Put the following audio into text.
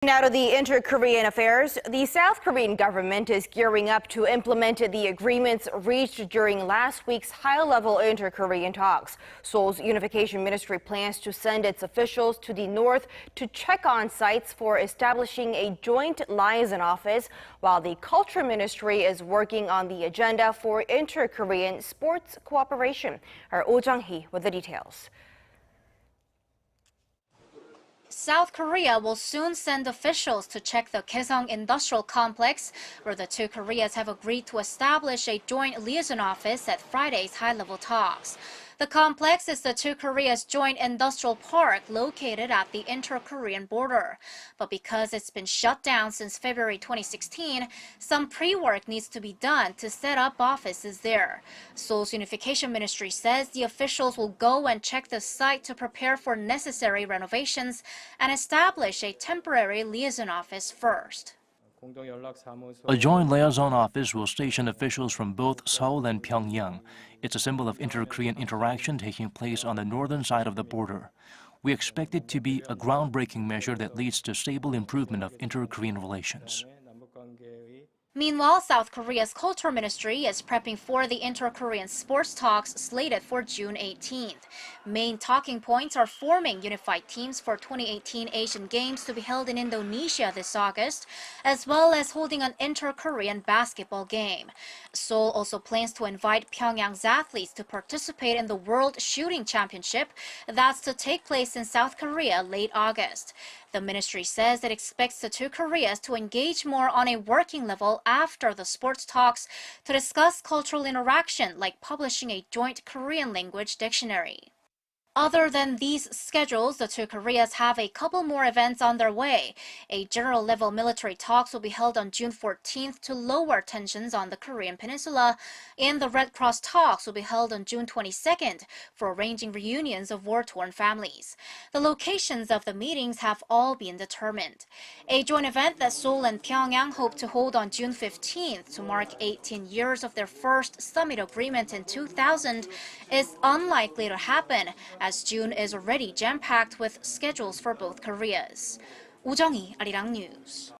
Now to the inter-Korean affairs. The South Korean government is gearing up to implement the agreements reached during last week's high-level inter-Korean talks. Seoul's Unification Ministry plans to send its officials to the north to check on sites for establishing a joint liaison office, while the Culture Ministry is working on the agenda for inter-Korean sports cooperation. Our Jung-hee with the details. South Korea will soon send officials to check the Kaesong Industrial Complex, where the two Koreas have agreed to establish a joint liaison office at Friday's high-level talks. The complex is the two Koreas' joint industrial park located at the inter-Korean border. But because it's been shut down since February 2016, some pre-work needs to be done to set up offices there. Seoul's Unification Ministry says the officials will go and check the site to prepare for necessary renovations and establish a temporary liaison office first. A joint liaison office will station officials from both Seoul and Pyongyang. It's a symbol of inter-Korean interaction taking place on the northern side of the border. We expect it to be a groundbreaking measure that leads to stable improvement of inter-Korean relations. Meanwhile, South Korea's Culture Ministry is prepping for the inter-Korean sports talks slated for June 18th. Main talking points are forming unified teams for 2018 Asian Games to be held in Indonesia this August, as well as holding an inter-Korean basketball game. Seoul also plans to invite Pyongyang's athletes to participate in the World Shooting Championship that's to take place in South Korea late August. The ministry says it expects the two Koreas to engage more on a working level after the sports talks to discuss cultural interaction, like publishing a joint Korean language dictionary. Other than these schedules, the two Koreas have a couple more events on their way. A general-level military talks will be held on June 14th to lower tensions on the Korean Peninsula, and the Red Cross talks will be held on June 22nd for arranging reunions of war-torn families. The locations of the meetings have all been determined. A joint event that Seoul and Pyongyang hope to hold on June 15th to mark 18 years of their first summit agreement in 2000 is unlikely to happen, as June is already jam-packed with schedules for both Koreas. Jung-hee, Arirang News.